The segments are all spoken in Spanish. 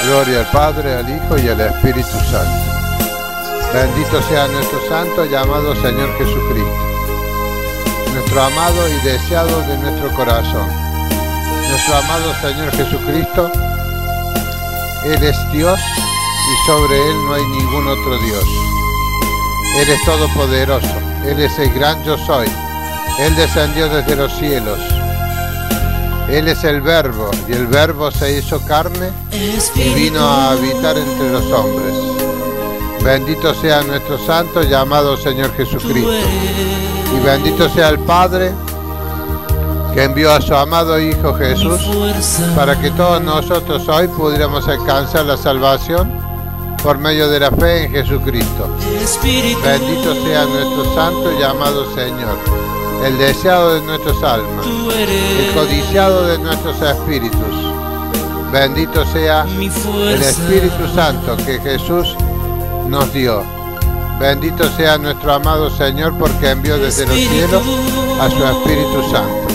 Gloria al Padre, al Hijo y al Espíritu Santo. Bendito sea nuestro Santo llamado Señor Jesucristo, nuestro amado y deseado de nuestro corazón. Nuestro amado Señor Jesucristo, Él es Dios y sobre Él no hay ningún otro Dios. Él es todopoderoso, Él es el gran yo soy. Él descendió desde los cielos. Él es el Verbo, y el Verbo se hizo carne y vino a habitar entre los hombres. Bendito sea nuestro Santo llamado Señor Jesucristo. Y bendito sea el Padre que envió a su amado Hijo Jesús para que todos nosotros hoy pudiéramos alcanzar la salvación por medio de la fe en Jesucristo. Bendito sea nuestro Santo llamado Señor, el deseado de nuestras almas, el codiciado de nuestros espíritus. Bendito sea el Espíritu Santo que Jesús nos dio. Bendito sea nuestro amado Señor porque envió desde los cielos a su Espíritu Santo.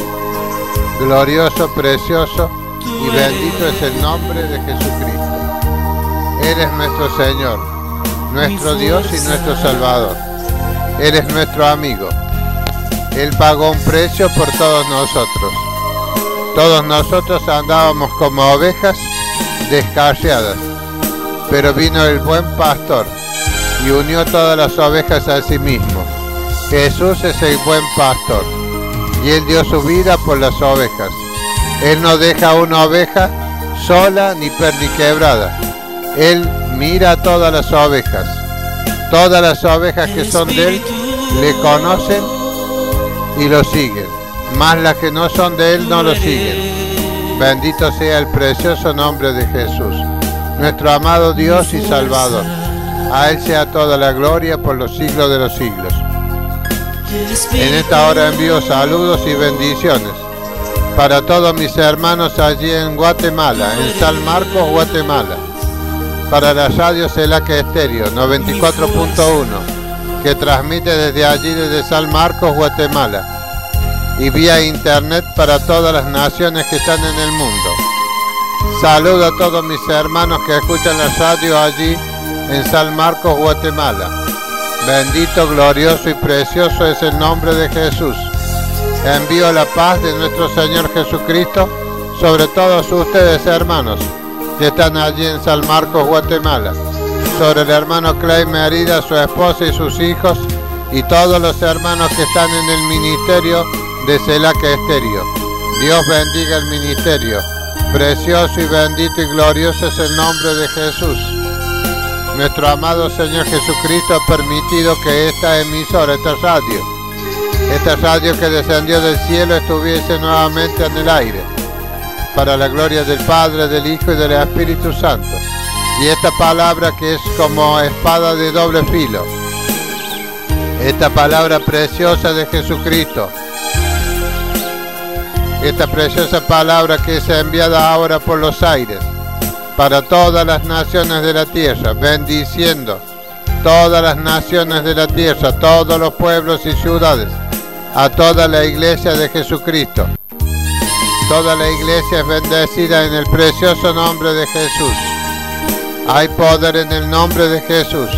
Glorioso, precioso y bendito es el nombre de Jesucristo. Él es nuestro Señor, nuestro Dios y nuestro Salvador. Él es nuestro amigo. Él pagó un precio por todos nosotros. Todos nosotros andábamos como ovejas descarriadas, pero vino el buen pastor y unió todas las ovejas a sí mismo. Jesús es el buen pastor y Él dio su vida por las ovejas. Él no deja una oveja sola ni perniquebrada. Él mira a todas las ovejas. Todas las ovejas que son de Él le conocen y lo siguen, mas las que no son de Él no lo siguen. Bendito sea el precioso nombre de Jesús, nuestro amado Dios y Salvador. A Él sea toda la gloria por los siglos de los siglos. En esta hora envío saludos y bendiciones para todos mis hermanos allí en Guatemala, en San Marcos, Guatemala, para la radio Celaque Estéreo 94.1, que transmite desde allí, desde San Marcos, Guatemala, y vía internet para todas las naciones que están en el mundo. Saludo a todos mis hermanos que escuchan la radio allí en San Marcos, Guatemala. Bendito, glorioso y precioso es el nombre de Jesús. Envío la paz de nuestro Señor Jesucristo sobre todos ustedes, hermanos, que están allí en San Marcos, Guatemala, sobre el hermano Clay Merida, su esposa y sus hijos, y todos los hermanos que están en el ministerio de Celaque Estéreo. Dios bendiga el ministerio. Precioso y bendito y glorioso es el nombre de Jesús. Nuestro amado Señor Jesucristo ha permitido que esta emisora, esta radio que descendió del cielo, estuviese nuevamente en el aire, para la gloria del Padre, del Hijo y del Espíritu Santo. Y esta palabra que es como espada de doble filo, esta palabra preciosa de Jesucristo, esta preciosa palabra que es enviada ahora por los aires para todas las naciones de la tierra, bendiciendo todas las naciones de la tierra, todos los pueblos y ciudades, a toda la iglesia de Jesucristo. Toda la iglesia es bendecida en el precioso nombre de Jesús. Hay poder en el nombre de Jesús.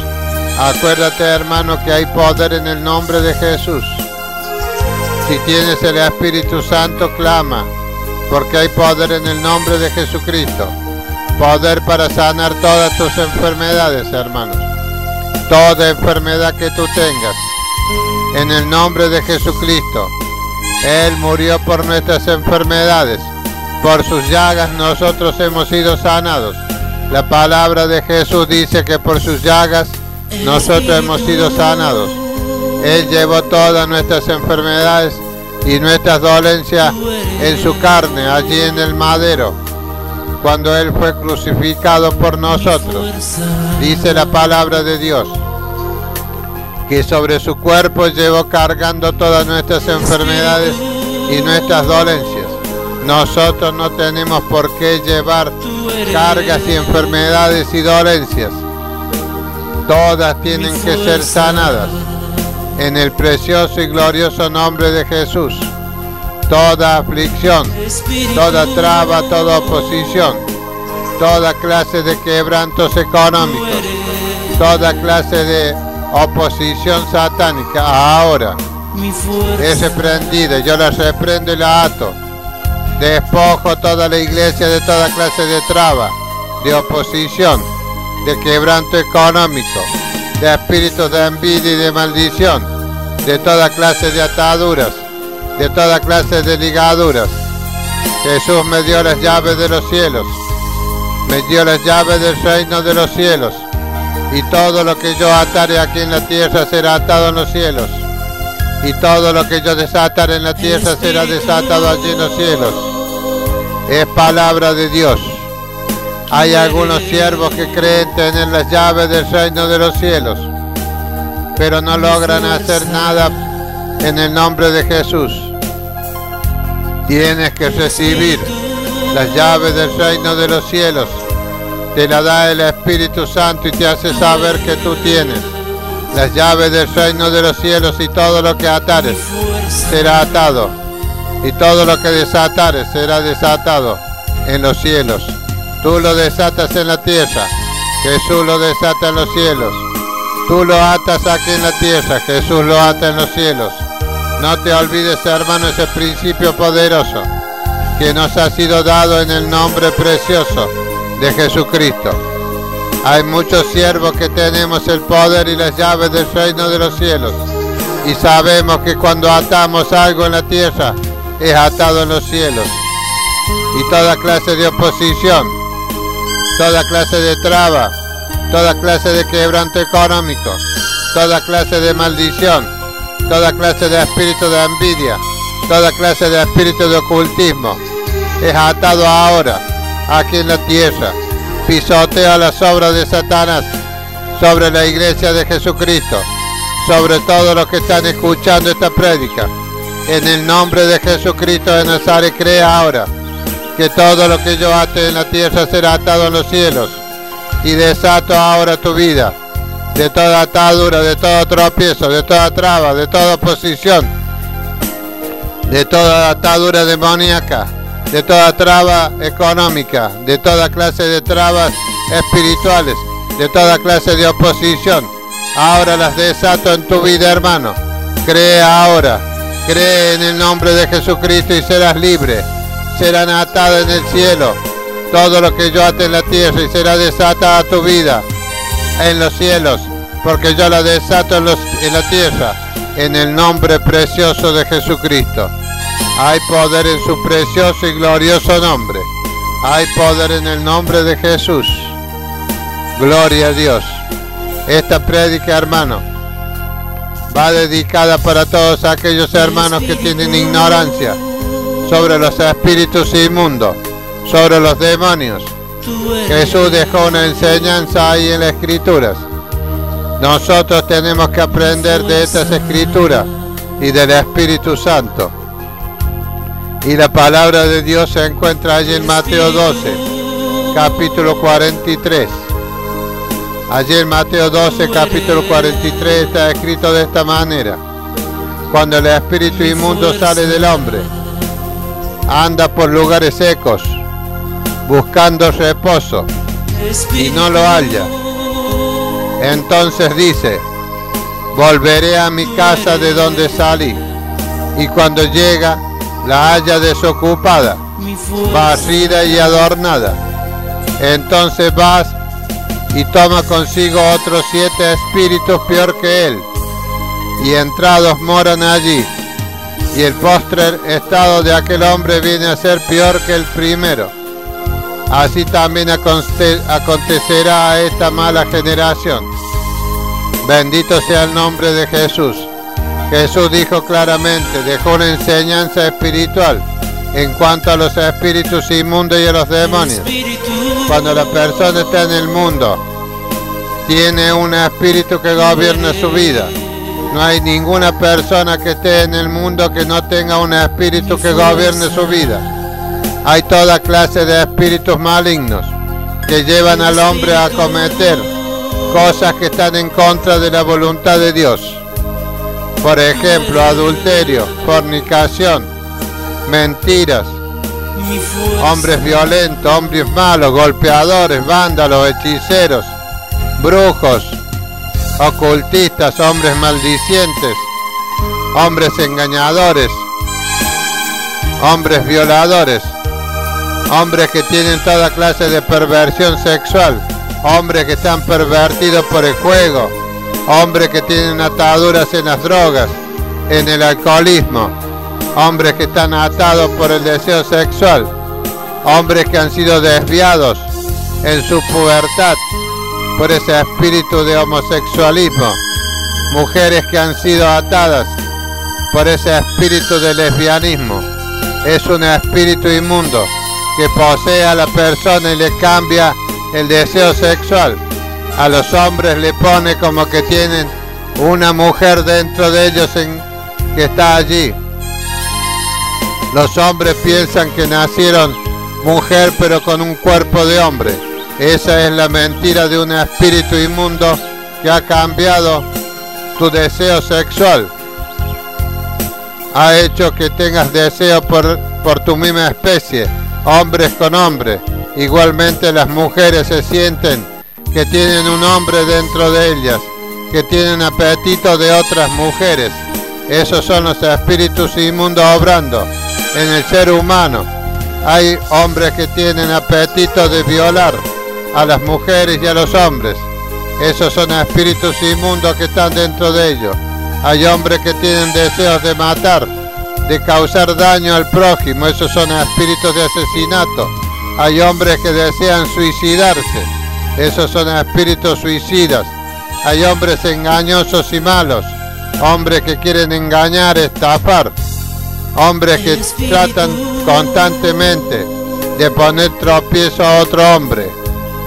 Acuérdate, hermano, que hay poder en el nombre de Jesús. Si tienes el Espíritu Santo, clama, porque hay poder en el nombre de Jesucristo. Poder para sanar todas tus enfermedades, hermanos. Toda enfermedad que tú tengas, en el nombre de Jesucristo. Él murió por nuestras enfermedades. Por sus llagas nosotros hemos sido sanados. La palabra de Jesús dice que por sus llagas nosotros hemos sido sanados. Él llevó todas nuestras enfermedades y nuestras dolencias en su carne, allí en el madero, cuando Él fue crucificado por nosotros. Dice la palabra de Dios que sobre su cuerpo llevó cargando todas nuestras enfermedades y nuestras dolencias. Nosotros no tenemos por qué llevar cargas y enfermedades y dolencias. Todas tienen que ser sanadas. en el precioso y glorioso nombre de Jesús. Toda aflicción, toda traba, toda oposición, toda clase de quebrantos económicos, toda clase de oposición satánica, ahora es reprendida. Yo la reprendo y la ato. Despojo toda la iglesia de toda clase de traba, de oposición, de quebranto económico, de espíritus de envidia y de maldición, de toda clase de ataduras, de toda clase de ligaduras. Jesús me dio las llaves de los cielos, me dio las llaves del reino de los cielos, y todo lo que yo atare aquí en la tierra será atado en los cielos, y todo lo que yo desatare en la tierra será desatado allí en los cielos. Es palabra de Dios. Hay algunos siervos que creen tener las llaves del reino de los cielos, pero no logran hacer nada en el nombre de Jesús. Tienes que recibir las llaves del reino de los cielos. Te la da el Espíritu Santo y te hace saber que tú tienes las llaves del reino de los cielos, y todo lo que atares será atado, y todo lo que desatares será desatado en los cielos. Tú lo desatas en la tierra, Jesús lo desata en los cielos. Tú lo atas aquí en la tierra, Jesús lo ata en los cielos. No te olvides, hermano, ese principio poderoso que nos ha sido dado en el nombre precioso de Jesucristo. Hay muchos siervos que tenemos el poder y las llaves del reino de los cielos, y sabemos que cuando atamos algo en la tierra es atado en los cielos. Y toda clase de oposición, toda clase de traba, toda clase de quebranto económico, toda clase de maldición, toda clase de espíritu de envidia, toda clase de espíritu de ocultismo es atado ahora aquí en la tierra. Pisotea las obras de Satanás sobre la iglesia de Jesucristo, sobre todos los que están escuchando esta prédica. En el nombre de Jesucristo de Nazaret, crea ahora que todo lo que yo ate en la tierra será atado en los cielos, y desato ahora tu vida de toda atadura, de todo tropiezo, de toda traba, de toda oposición, de toda atadura demoníaca, de toda traba económica, de toda clase de trabas espirituales, de toda clase de oposición. Ahora las desato en tu vida, hermano. Cree ahora, cree en el nombre de Jesucristo y serás libre. Serán atadas en el cielo todo lo que yo ate en la tierra, y será desatada tu vida en los cielos, porque yo la desato en la tierra, en el nombre precioso de Jesucristo. Hay poder en su precioso y glorioso nombre. Hay poder en el nombre de Jesús. Gloria a Dios. Esta prédica, hermano, va dedicada para todos aquellos hermanos que tienen ignorancia sobre los espíritus inmundos, sobre los demonios. Jesús dejó una enseñanza ahí en las Escrituras. Nosotros tenemos que aprender de estas Escrituras y del Espíritu Santo. Y la palabra de Dios se encuentra allí en Mateo 12, capítulo 43. Allí en Mateo 12, capítulo 43 está escrito de esta manera: cuando el espíritu inmundo sale del hombre, anda por lugares secos, buscando reposo, y no lo halla. Entonces dice: volveré a mi casa de donde salí. Y cuando llega, la halla desocupada, barrida y adornada. Entonces vas y toma consigo otros 7 espíritus peor que él, y entrados moran allí. Y el postrer estado de aquel hombre viene a ser peor que el primero. Así también acontecerá a esta mala generación. Bendito sea el nombre de Jesús. Jesús dijo claramente, dejó una enseñanza espiritual en cuanto a los espíritus inmundos y a los demonios. Cuando la persona está en el mundo, tiene un espíritu que gobierna su vida. No hay ninguna persona que esté en el mundo que no tenga un espíritu que gobierne su vida. Hay toda clase de espíritus malignos que llevan al hombre a cometer cosas que están en contra de la voluntad de Dios. Por ejemplo, adulterio, fornicación, mentiras, hombres violentos, hombres malos, golpeadores, vándalos, hechiceros, brujos, ocultistas, hombres maldicientes, hombres engañadores, hombres violadores, hombres que tienen toda clase de perversión sexual, hombres que están pervertidos por el juego, hombres que tienen ataduras en las drogas, en el alcoholismo, hombres que están atados por el deseo sexual, hombres que han sido desviados en su pubertad por ese espíritu de homosexualismo, mujeres que han sido atadas por ese espíritu de lesbianismo. Es un espíritu inmundo que posee a la persona y le cambia el deseo sexual. A los hombres le pone como que tienen una mujer dentro de ellos que está allí. Los hombres piensan que nacieron mujer pero con un cuerpo de hombre. Esa es la mentira de un espíritu inmundo que ha cambiado tu deseo sexual. Ha hecho que tengas deseo por tu misma especie, hombres con hombres. Igualmente las mujeres se sienten que tienen un hombre dentro de ellas, que tienen apetito de otras mujeres. Esos son los espíritus inmundos obrando en el ser humano. Hay hombres que tienen apetito de violar a las mujeres y a los hombres. Esos son espíritus inmundos que están dentro de ellos. Hay hombres que tienen deseos de matar, de causar daño al prójimo. Esos son espíritus de asesinato. Hay hombres que desean suicidarse. Esos son espíritus suicidas. Hay hombres engañosos y malos. Hombres que quieren engañar, estafar. Hombres que tratan constantemente de poner tropiezo a otro hombre.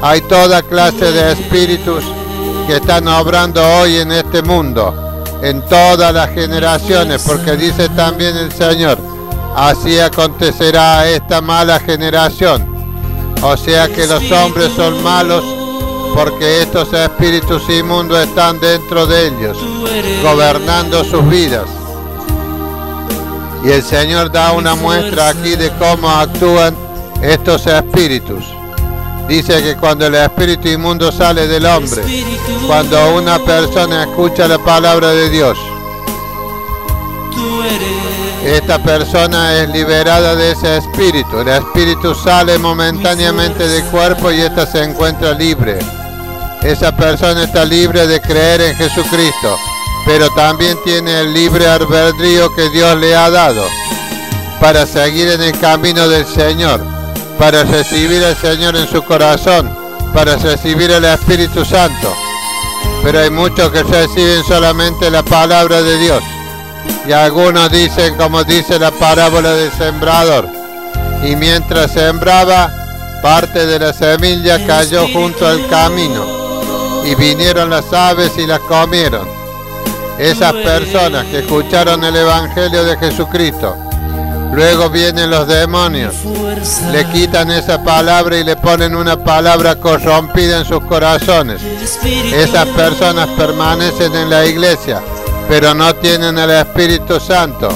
Hay toda clase de espíritus que están obrando hoy en este mundo, en todas las generaciones, porque dice también el Señor, así acontecerá a esta mala generación. O sea que los hombres son malos porque estos espíritus inmundos están dentro de ellos, gobernando sus vidas. Y el Señor da una muestra aquí de cómo actúan estos espíritus. Dice que cuando el espíritu inmundo sale del hombre, cuando una persona escucha la palabra de Dios, esta persona es liberada de ese espíritu. El espíritu sale momentáneamente del cuerpo y ésta se encuentra libre. Esa persona está libre de creer en Jesucristo, pero también tiene el libre albedrío que Dios le ha dado para seguir en el camino del Señor, para recibir al Señor en su corazón, para recibir el Espíritu Santo. Pero hay muchos que reciben solamente la palabra de Dios. Y algunos dicen, como dice la parábola del sembrador, y mientras sembraba, parte de la semilla cayó junto al camino, y vinieron las aves y las comieron. Esas personas que escucharon el Evangelio de Jesucristo, luego vienen los demonios, le quitan esa palabra y le ponen una palabra corrompida en sus corazones. Esas personas permanecen en la iglesia, pero no tienen el Espíritu Santo.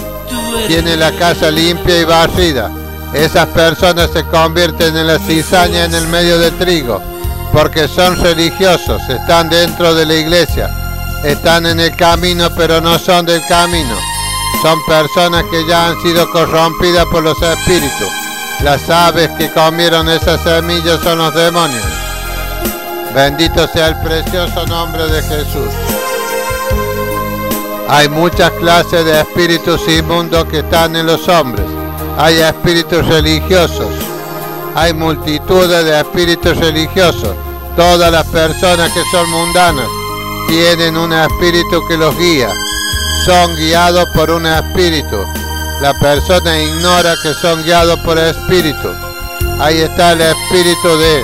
Tienen la casa limpia y barrida. Esas personas se convierten en la cizaña en el medio de trigo, porque son religiosos, están dentro de la iglesia, están en el camino, pero no son del camino. Son personas que ya han sido corrompidas por los espíritus. Las aves que comieron esas semillas son los demonios. Bendito sea el precioso nombre de Jesús. Hay muchas clases de espíritus inmundos que están en los hombres. Hay espíritus religiosos. Hay multitudes de espíritus religiosos. Todas las personas que son mundanas tienen un espíritu que los guía. Son guiados por un espíritu. La persona ignora que son guiados por el espíritu. Ahí está el espíritu de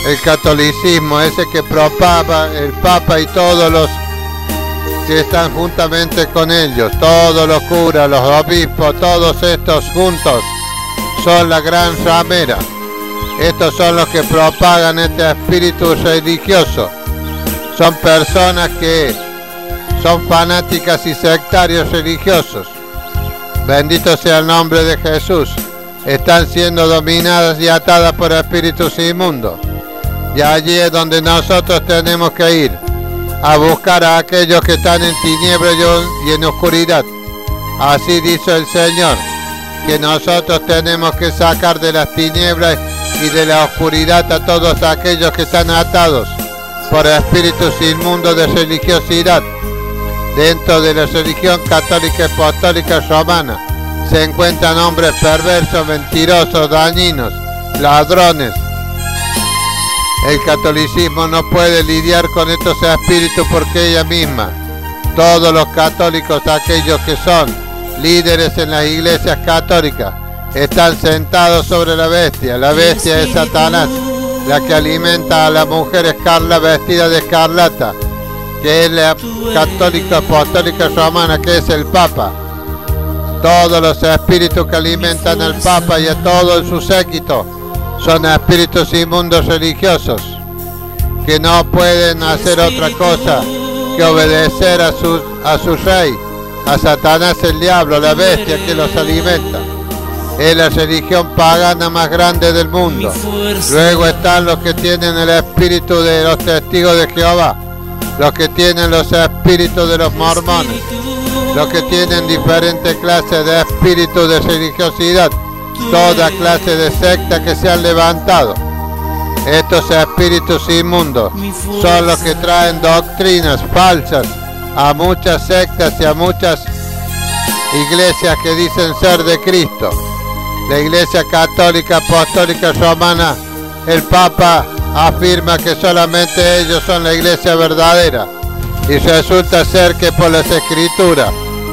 el catolicismo, ese que propaga el Papa y todos los que están juntamente con ellos, todos los curas, los obispos, todos estos juntos son la gran ramera. Estos son los que propagan este espíritu religioso. Son personas que son fanáticas y sectarios religiosos. Bendito sea el nombre de Jesús. Están siendo dominadas y atadas por espíritus inmundos. Y allí es donde nosotros tenemos que ir, a buscar a aquellos que están en tinieblas y en oscuridad. Así dice el Señor, que nosotros tenemos que sacar de las tinieblas y de la oscuridad a todos aquellos que están atados por espíritus inmundos de religiosidad. Dentro de la religión católica y apostólica romana se encuentran hombres perversos, mentirosos, dañinos, ladrones. El catolicismo no puede lidiar con estos espíritus porque ella misma, todos los católicos, aquellos que son líderes en las iglesias católicas, están sentados sobre la bestia. La bestia es Satanás, la que alimenta a la mujer escarla vestida de escarlata, que es la católica apostólica romana, que es el Papa. Todos los espíritus que alimentan al Papa y a todo su séquito son espíritus inmundos religiosos, que no pueden hacer otra cosa que obedecer a su rey, a Satanás el diablo, la bestia que los alimenta. Es la religión pagana más grande del mundo. Luego están los que tienen el espíritu de los testigos de Jehová, los que tienen los espíritus de los mormones, los que tienen diferentes clases de espíritus de religiosidad, toda clase de sectas que se han levantado. Estos espíritus inmundos son los que traen doctrinas falsas a muchas sectas y a muchas iglesias que dicen ser de Cristo. La Iglesia Católica Apostólica Romana, el Papa afirma que solamente ellos son la iglesia verdadera, y resulta ser que por las Escrituras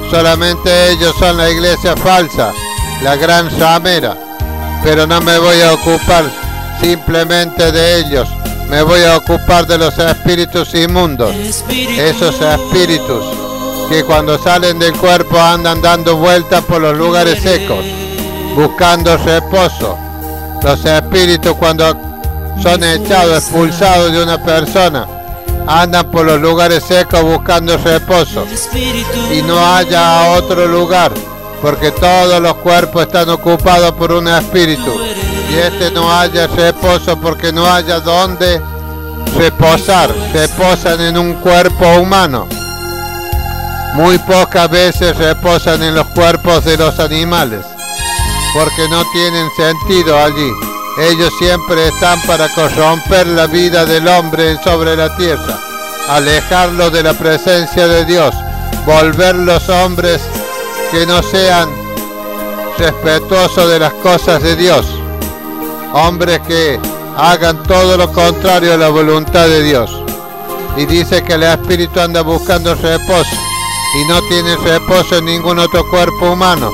solamente ellos son la iglesia falsa, la gran ramera. Pero no me voy a ocupar simplemente de ellos, me voy a ocupar de los espíritus inmundos, esos espíritus que cuando salen del cuerpo andan dando vueltas por los lugares secos, buscando reposo. Los espíritus cuando son echados, expulsados de una persona, andan por los lugares secos buscando reposo, y no haya otro lugar, porque todos los cuerpos están ocupados por un espíritu, y este no haya reposo porque no haya donde reposar. Reposan en un cuerpo humano. Muy pocas veces reposan en los cuerpos de los animales, porque no tienen sentido allí. Ellos siempre están para corromper la vida del hombre sobre la tierra, alejarlo de la presencia de Dios, volver los hombres que no sean respetuosos de las cosas de Dios, hombres que hagan todo lo contrario a la voluntad de Dios. Y dice que el espíritu anda buscando reposo, y no tiene reposo en ningún otro cuerpo humano,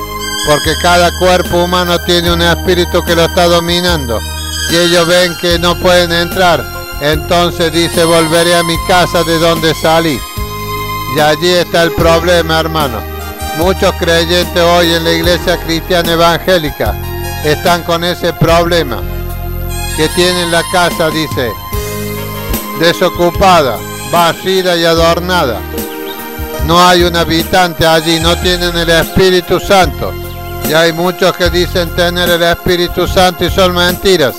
porque cada cuerpo humano tiene un espíritu que lo está dominando, y ellos ven que no pueden entrar. Entonces dice: volveré a mi casa de donde salí. Y allí está el problema, hermano. Muchos creyentes hoy en la iglesia cristiana evangélica están con ese problema, que tienen la casa, dice, desocupada, barrida y adornada. No hay un habitante allí, no tienen el Espíritu Santo. Y hay muchos que dicen tener el Espíritu Santo y son mentiras.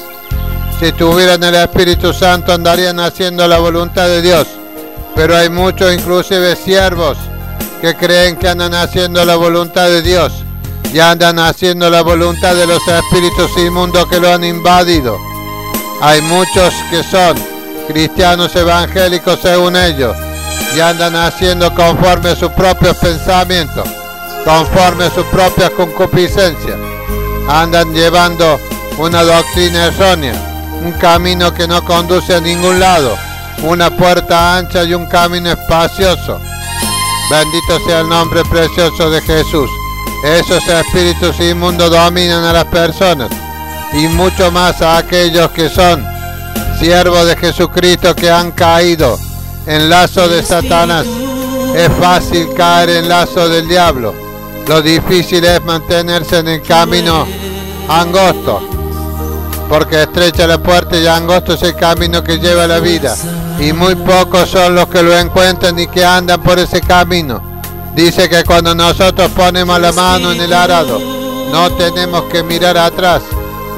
Si tuvieran el Espíritu Santo andarían haciendo la voluntad de Dios. Pero hay muchos, inclusive siervos, que creen que andan haciendo la voluntad de Dios y andan haciendo la voluntad de los espíritus inmundos que lo han invadido. Hay muchos que son cristianos evangélicos según ellos y andan haciendo conforme a sus propios pensamientos, conforme a sus propias concupiscencias. Andan llevando una doctrina errónea, un camino que no conduce a ningún lado, una puerta ancha y un camino espacioso. Bendito sea el nombre precioso de Jesús. Esos espíritus inmundos dominan a las personas, y mucho más a aquellos que son siervos de Jesucristo, que han caído en lazo de Satanás. Es fácil caer en lazo del diablo. Lo difícil es mantenerse en el camino angosto. porque estrecha la puerta y angosto es el camino que lleva a la vida, y muy pocos son los que lo encuentran y que andan por ese camino. Dice que cuando nosotros ponemos la mano en el arado, no tenemos que mirar atrás,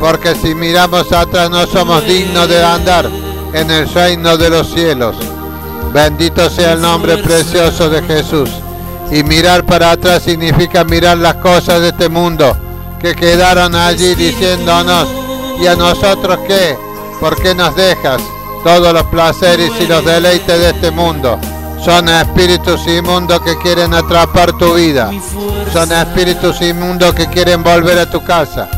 porque si miramos atrás no somos dignos de andar en el reino de los cielos. Bendito sea el nombre precioso de Jesús. Y mirar para atrás significa mirar las cosas de este mundo que quedaron allí diciéndonos: ¿y a nosotros qué? ¿Por qué nos dejas? Todos los placeres y los deleites de este mundo son espíritus inmundos que quieren atrapar tu vida. Son espíritus inmundos que quieren volver a tu casa.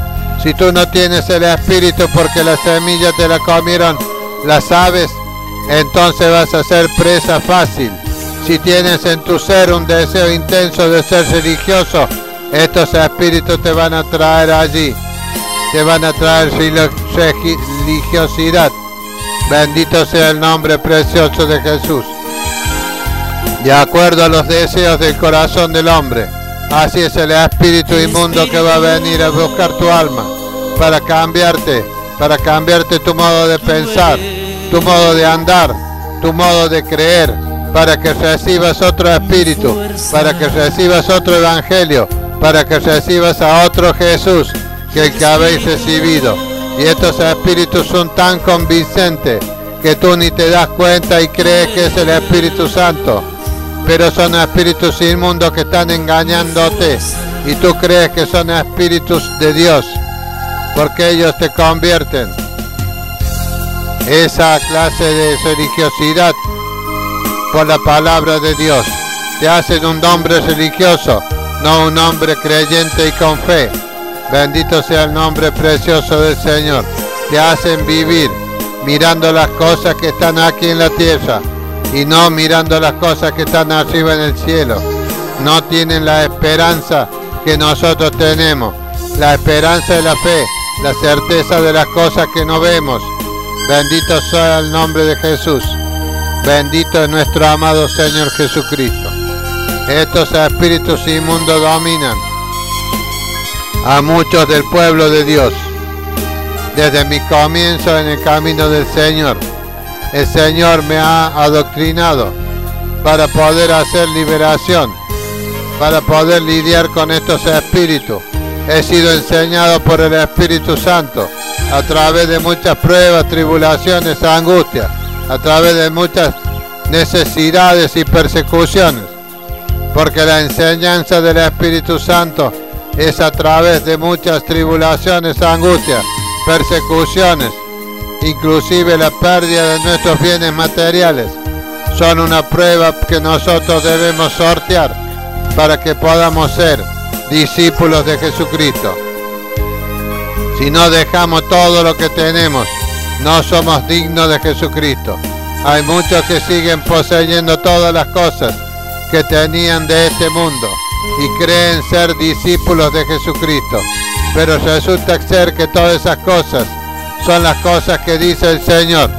Si tú no tienes el espíritu porque la semilla te la comieron las aves, entonces vas a ser presa fácil. Si tienes en tu ser un deseo intenso de ser religioso, estos espíritus te van a traer allí. Te van a traer religiosidad. Bendito sea el nombre precioso de Jesús. De acuerdo a los deseos del corazón del hombre, así es el espíritu inmundo que va a venir a buscar tu alma para cambiarte tu modo de pensar, tu modo de andar, tu modo de creer, para que recibas otro espíritu, para que recibas otro evangelio, para que recibas a otro Jesús que el que habéis recibido. Y estos espíritus son tan convincentes que tú ni te das cuenta y crees que es el Espíritu Santo, pero son espíritus inmundos que están engañándote y tú crees que son espíritus de Dios, porque ellos te convierten. Esa clase de religiosidad por la palabra de Dios te hacen un hombre religioso, no un hombre creyente y con fe. Bendito sea el nombre precioso del Señor. Te hacen vivir mirando las cosas que están aquí en la tierra y no mirando las cosas que están arriba en el cielo. No tienen la esperanza que nosotros tenemos, la esperanza de la fe, la certeza de las cosas que no vemos. Bendito sea el nombre de Jesús. Bendito es nuestro amado Señor Jesucristo. Estos espíritus inmundos dominan a muchos del pueblo de Dios. Desde mi comienzo en el camino del Señor, el Señor me ha adoctrinado para poder hacer liberación, para poder lidiar con estos espíritus. He sido enseñado por el Espíritu Santo a través de muchas pruebas, tribulaciones, angustias, a través de muchas necesidades y persecuciones, porque la enseñanza del Espíritu Santo es a través de muchas tribulaciones, angustias, persecuciones, inclusive la pérdida de nuestros bienes materiales. Son una prueba que nosotros debemos sortear para que podamos ser discípulos de Jesucristo. Si no dejamos todo lo que tenemos, no somos dignos de Jesucristo. Hay muchos que siguen poseyendo todas las cosas que tenían de este mundo y creen ser discípulos de Jesucristo, pero resulta ser que todas esas cosas son las cosas que dice el Señor: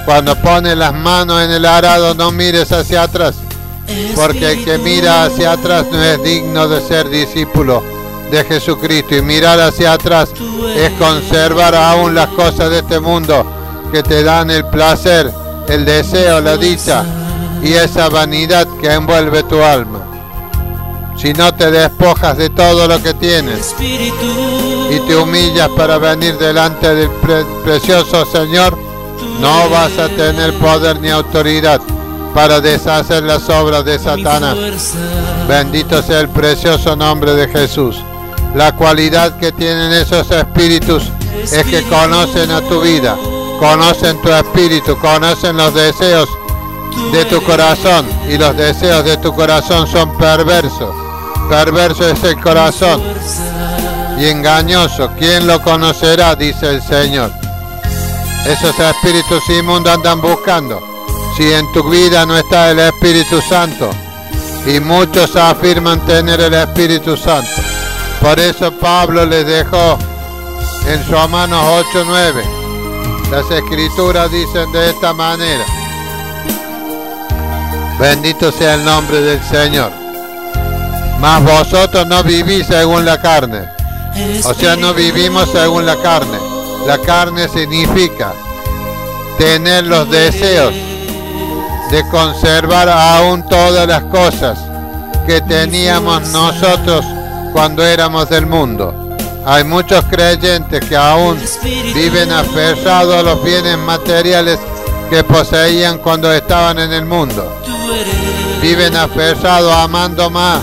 cuando pones las manos en el arado, no mires hacia atrás, porque el que mira hacia atrás no es digno de ser discípulo de Jesucristo. Y mirar hacia atrás es conservar aún las cosas de este mundo que te dan el placer, el deseo, la dicha y esa vanidad que envuelve tu alma. Si no te despojas de todo lo que tienes y te humillas para venir delante del precioso Señor, no vas a tener poder ni autoridad para deshacer las obras de Satanás. Bendito sea el precioso nombre de Jesús. La cualidad que tienen esos espíritus es que conocen a tu vida, conocen tu espíritu, conocen los deseos de tu corazón, y los deseos de tu corazón son perversos. Perverso es el corazón y engañoso. ¿Quién lo conocerá?, dice el Señor. Esos espíritus inmundos andan buscando. Si en tu vida no está el Espíritu Santo, y muchos afirman tener el Espíritu Santo. Por eso Pablo les dejó en Romanos 8:9. Las Escrituras dicen de esta manera. Bendito sea el nombre del Señor. Mas vosotros no vivís según la carne. O sea, no vivimos según la carne. La carne significa tener los deseos de conservar aún todas las cosas que teníamos nosotros cuando éramos del mundo. Hay muchos creyentes que aún viven aferrados a los bienes materiales que poseían cuando estaban en el mundo. Viven aferrados amando más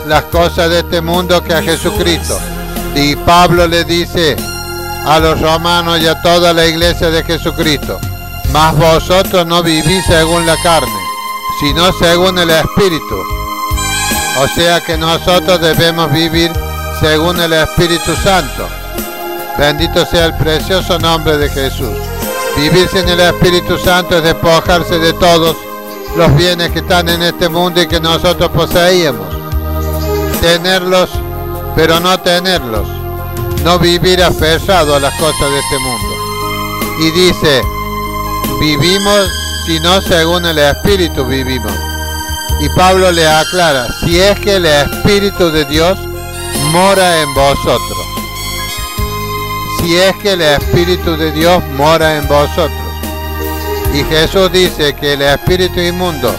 las cosas de este mundo que a Jesucristo. Y Pablo le dice a los romanos y a toda la iglesia de Jesucristo: mas vosotros no vivís según la carne, sino según el Espíritu. O sea que nosotros debemos vivir según el Espíritu Santo. Bendito sea el precioso nombre de Jesús. Vivir sin el Espíritu Santo es despojarse de todos los bienes que están en este mundo y que nosotros poseíamos. Tenerlos, pero no tenerlos. No vivir aferrado a las cosas de este mundo. Y dice, vivimos sino según el Espíritu vivimos. Y Pablo le aclara, si es que el Espíritu de Dios mora en vosotros. Si es que el Espíritu de Dios mora en vosotros. Y Jesús dice que el espíritu inmundo,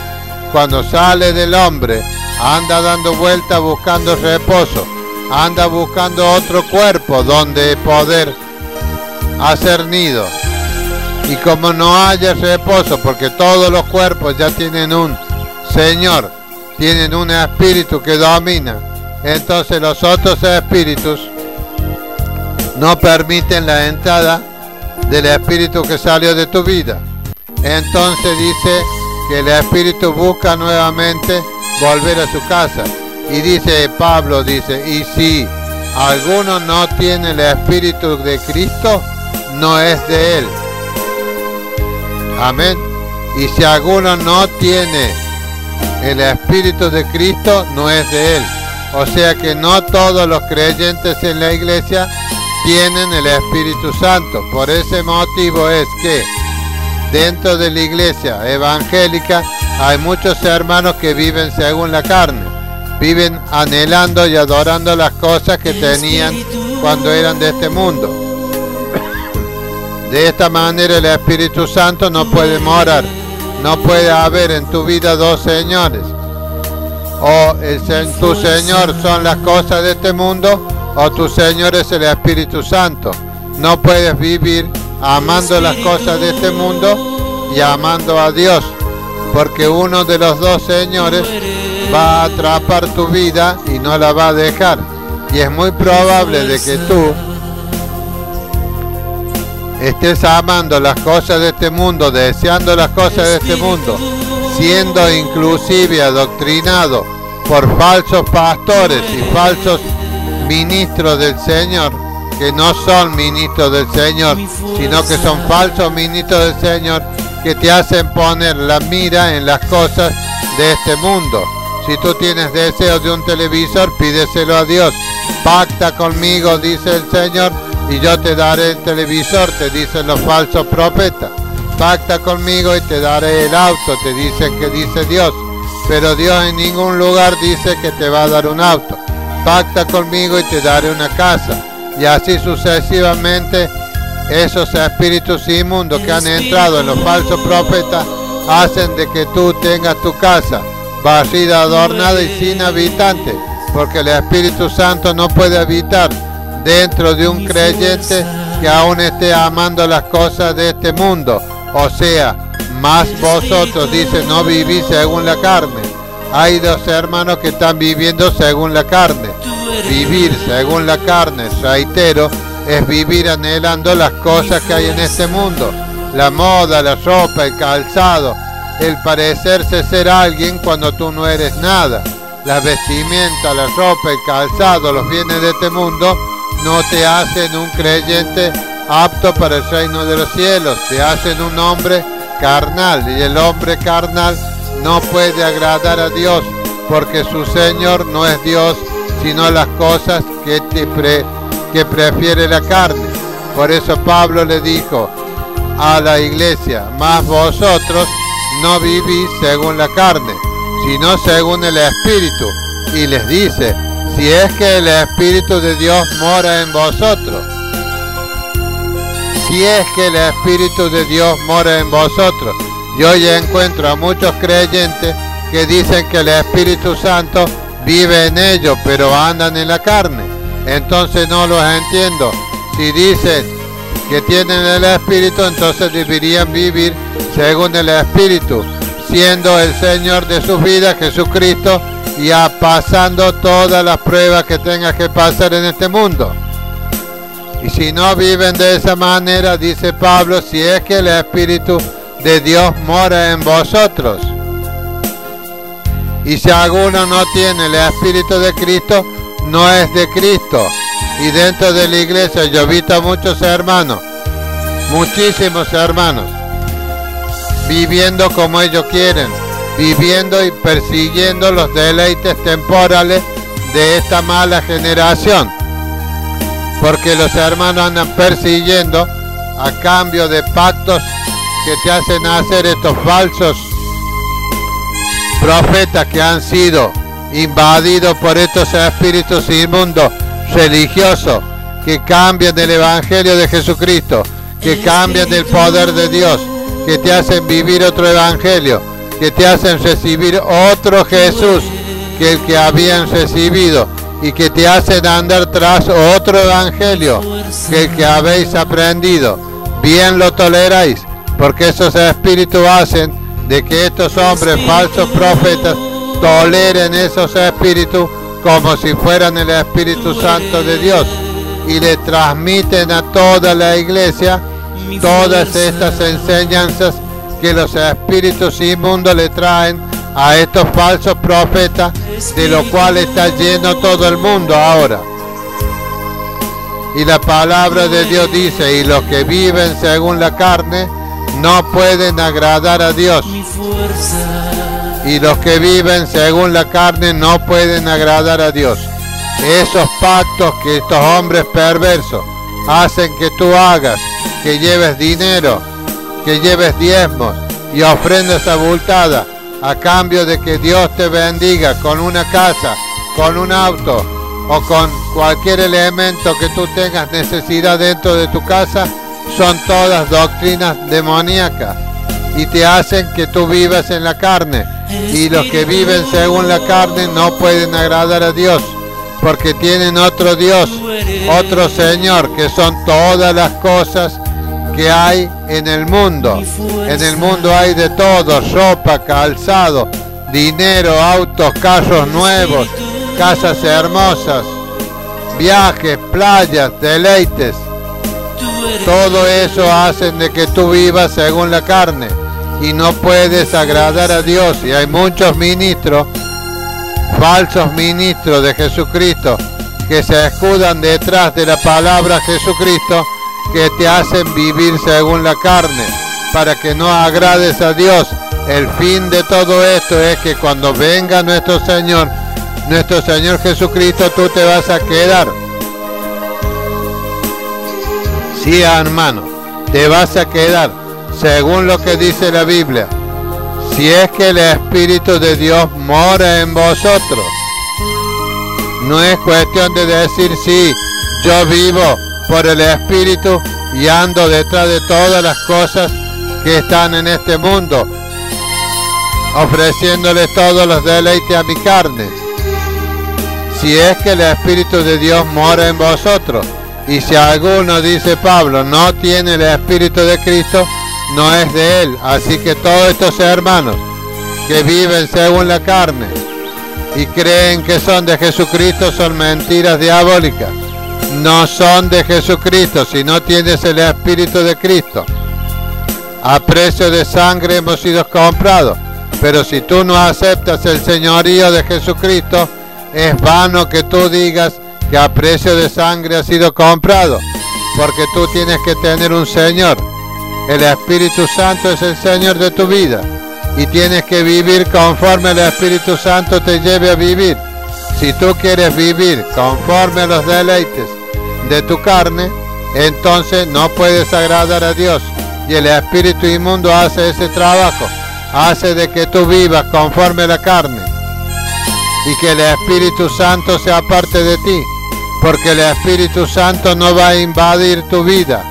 cuando sale del hombre, anda dando vueltas buscando reposo, anda buscando otro cuerpo donde poder hacer nido. Y como no haya reposo, porque todos los cuerpos ya tienen un Señor, tienen un espíritu que domina, entonces los otros espíritus no permiten la entrada del espíritu que salió de tu vida. Entonces dice que el espíritu busca nuevamente volver a su casa. Y dice Pablo, dice, y si alguno no tiene el espíritu de Cristo, no es de él. Amén. Y si alguno no tiene el espíritu de Cristo, no es de él. O sea que no todos los creyentes en la iglesia tienen el Espíritu Santo. Por ese motivo es que dentro de la iglesia evangélica hay muchos hermanos que viven según la carne. Viven anhelando y adorando las cosas que tenían cuando eran de este mundo. De esta manera el Espíritu Santo no puede morar. No puede haber en tu vida dos señores. O tu Señor son las cosas de este mundo, o tu Señor es el Espíritu Santo. No puedes vivir amando las cosas de este mundo y amando a Dios, porque uno de los dos señores va a atrapar tu vida y no la va a dejar. Y es muy probable de que tú estés amando las cosas de este mundo, deseando las cosas de este mundo, siendo inclusive adoctrinado por falsos pastores y falsos ministros del Señor, que no son ministros del Señor, sino que son falsos ministros del Señor, que te hacen poner la mira en las cosas de este mundo. Si tú tienes deseos de un televisor, pídeselo a Dios. Pacta conmigo, dice el Señor, y yo te daré el televisor, te dicen los falsos profetas. Pacta conmigo y te daré el auto, te dicen que dice Dios. Pero Dios en ningún lugar dice que te va a dar un auto. Pacta conmigo y te daré una casa. Y así sucesivamente, esos espíritus inmundos que han entrado en los falsos profetas hacen de que tú tengas tu casa barrida, adornada y sin habitantes, porque el Espíritu Santo no puede habitar dentro de un creyente que aún esté amando las cosas de este mundo. O sea, más vosotros, dice, no vivís según la carne. Hay dos hermanos que están viviendo según la carne. Vivir según la carne, reitero, es vivir anhelando las cosas que hay en este mundo. La moda, la ropa, el calzado, el parecerse ser alguien cuando tú no eres nada. La vestimenta, la ropa, el calzado, los bienes de este mundo no te hacen un creyente apto para el reino de los cielos. Te hacen un hombre carnal, y el hombre carnal no puede agradar a Dios, porque su Señor no es Dios, sino las cosas que prefiere la carne. Por eso Pablo le dijo a la iglesia, mas vosotros no vivís según la carne, sino según el Espíritu. Y les dice, si es que el Espíritu de Dios mora en vosotros. si es que el Espíritu de Dios mora en vosotros. Yo ya encuentro a muchos creyentes que dicen que el Espíritu Santo vive en ellos, pero andan en la carne. Entonces no los entiendo. Si dicen que tienen el Espíritu, entonces deberían vivir según el Espíritu, siendo el Señor de sus vidas Jesucristo, y pasando todas las pruebas que tenga que pasar en este mundo. Y si no viven de esa manera, dice Pablo, si es que el Espíritu de Dios mora en vosotros. Y si alguno no tiene el Espíritu de Cristo, no es de Cristo. Y dentro de la iglesia yo he visto a muchos hermanos, muchísimos hermanos, viviendo como ellos quieren, viviendo y persiguiendo los deleites temporales de esta mala generación. Porque los hermanos andan persiguiendo a cambio de pactos que te hacen hacer estos falsos profetas que han sido invadidos por estos espíritus inmundos religiosos que cambian del evangelio de Jesucristo, que cambian del poder de Dios, que te hacen vivir otro evangelio, que te hacen recibir otro Jesús que el que habían recibido, y que te hacen andar tras otro evangelio que el que habéis aprendido. Bien lo toleráis, porque esos espíritus hacen de que estos hombres falsos profetas toleren esos espíritus como si fueran el Espíritu Santo de Dios, y le transmiten a toda la iglesia todas estas enseñanzas que los espíritus inmundos le traen a estos falsos profetas, de lo cual está lleno todo el mundo ahora. Y la palabra de Dios dice, y los que viven según la carne no pueden agradar a Dios. Y los que viven según la carne no pueden agradar a Dios. Esos pactos que estos hombres perversos hacen que tú hagas, que lleves dinero, que lleves diezmos y ofrendas abultadas, a cambio de que Dios te bendiga con una casa, con un auto o con cualquier elemento que tú tengas necesidad dentro de tu casa, son todas doctrinas demoníacas y te hacen que tú vivas en la carne. Y los que viven según la carne no pueden agradar a Dios, porque tienen otro Dios, otro Señor, que son todas las cosas que hay en el mundo. En el mundo hay de todo: ropa, calzado, dinero, autos, carros nuevos, casas hermosas, viajes, playas, deleites. Todo eso hacen de que tú vivas según la carne y no puedes agradar a Dios. Y hay muchos ministros, falsos ministros de Jesucristo, que se escudan detrás de la palabra Jesucristo, que te hacen vivir según la carne para que no agrades a Dios. El fin de todo esto es que cuando venga nuestro Señor Jesucristo, tú te vas a quedar. Sí, hermano, te vas a quedar, según lo que dice la Biblia, si es que el Espíritu de Dios mora en vosotros. No es cuestión de decir, sí, yo vivo por el Espíritu y ando detrás de todas las cosas que están en este mundo, ofreciéndoles todos los deleites a mi carne. Si es que el Espíritu de Dios mora en vosotros. Y si alguno, dice Pablo, no tiene el Espíritu de Cristo, no es de él. Así que todos estos hermanos que viven según la carne y creen que son de Jesucristo son mentiras diabólicas. No son de Jesucristo si no tienes el Espíritu de Cristo. A precio de sangre hemos sido comprados. Pero si tú no aceptas el señorío de Jesucristo, es vano que tú digas que a precio de sangre ha sido comprado, porque tú tienes que tener un Señor. El Espíritu Santo es el Señor de tu vida y tienes que vivir conforme el Espíritu Santo te lleve a vivir. Si tú quieres vivir conforme a los deleites de tu carne, entonces no puedes agradar a Dios, y el espíritu inmundo hace ese trabajo, hace de que tú vivas conforme a la carne y que el Espíritu Santo sea parte de ti, porque el Espíritu Santo no va a invadir tu vida.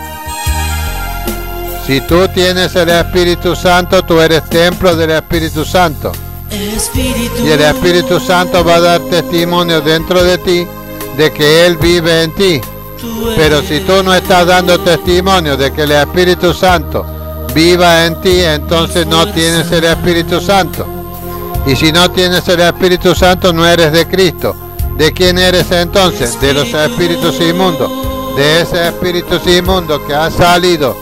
Si tú tienes el Espíritu Santo, tú eres templo del Espíritu Santo. Y el Espíritu Santo va a dar testimonio dentro de ti de que Él vive en ti. Pero si tú no estás dando testimonio de que el Espíritu Santo viva en ti, entonces no tienes el Espíritu Santo. Y si no tienes el Espíritu Santo, no eres de Cristo. ¿De quién eres entonces? De los espíritus inmundos. De ese espíritu inmundo que ha salido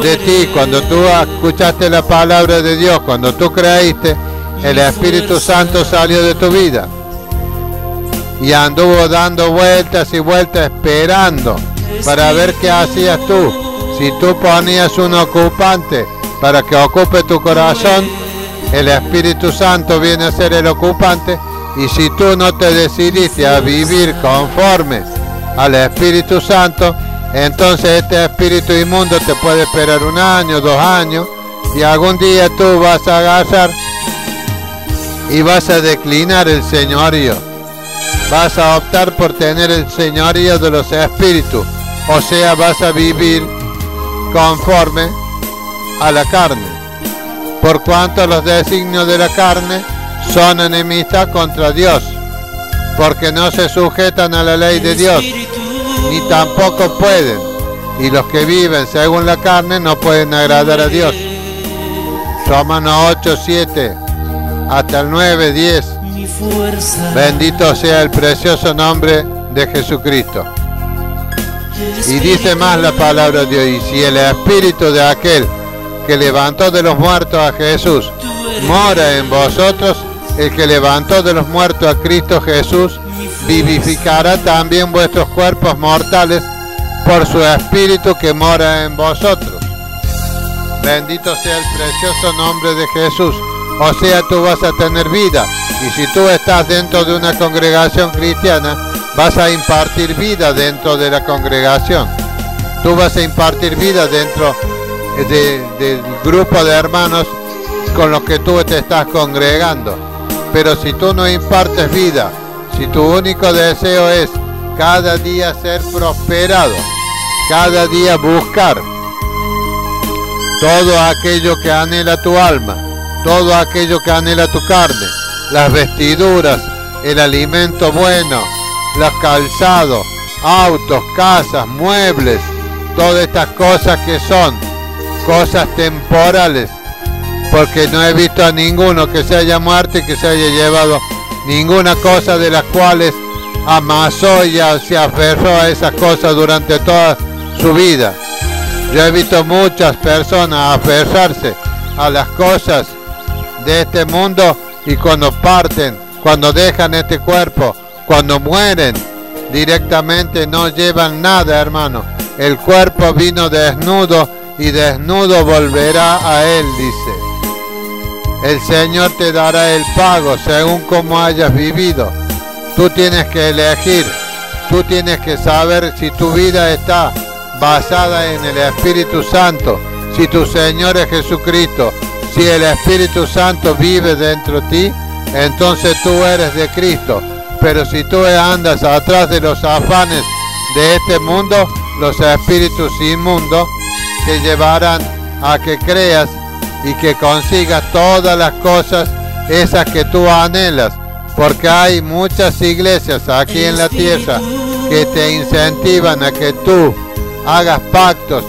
de ti cuando tú escuchaste la palabra de Dios, cuando tú creíste, el Espíritu Santo salió de tu vida y anduvo dando vueltas y vueltas esperando para ver qué hacías tú. Si tú ponías un ocupante para que ocupe tu corazón, el Espíritu Santo viene a ser el ocupante. Y si tú no te decidiste a vivir conforme al Espíritu Santo, entonces este espíritu inmundo te puede esperar 1 año, 2 años, y algún día tú vas a agarrar y vas a declinar el señorío. Vas a optar por tener el señorío de los espíritus, o sea, vas a vivir conforme a la carne. Por cuanto los designios de la carne son enemistad contra Dios, porque no se sujetan a la ley de Dios, ni tampoco pueden, y los que viven según la carne no pueden agradar a Dios. Romanos 8, 7, hasta el 9, 10. Bendito sea el precioso nombre de Jesucristo. Y dice más la palabra de Dios: y si el espíritu de aquel que levantó de los muertos a Jesús mora en vosotros, el que levantó de los muertos a Cristo Jesús vivificará también vuestros cuerpos mortales por su Espíritu que mora en vosotros. Bendito sea el precioso nombre de Jesús. O sea, tú vas a tener vida. Y si tú estás dentro de una congregación cristiana, vas a impartir vida dentro de la congregación. Tú vas a impartir vida dentro del grupo de hermanos con los que tú te estás congregando. Pero si tú no impartes vida, si tu único deseo es cada día ser prosperado, cada día buscar todo aquello que anhela tu alma, todo aquello que anhela tu carne, las vestiduras, el alimento bueno, los calzados, autos, casas, muebles, todas estas cosas que son cosas temporales, porque no he visto a ninguno que se haya muerto y que se haya llevado ninguna cosa de las cuales amasó y se aferró a esas cosas durante toda su vida. Yo he visto muchas personas aferrarse a las cosas de este mundo y cuando parten, cuando dejan este cuerpo, cuando mueren, directamente no llevan nada, hermano. El cuerpo vino desnudo y desnudo volverá a él, dice. El Señor te dará el pago según como hayas vivido. Tú tienes que elegir, tú tienes que saber si tu vida está basada en el Espíritu Santo, si tu Señor es Jesucristo, si el Espíritu Santo vive dentro de ti, entonces tú eres de Cristo. Pero si tú andas atrás de los afanes de este mundo, los espíritus inmundos te llevarán a que creas y que consigas todas las cosas esas que tú anhelas, porque hay muchas iglesias aquí en la tierra que te incentivan a que tú hagas pactos,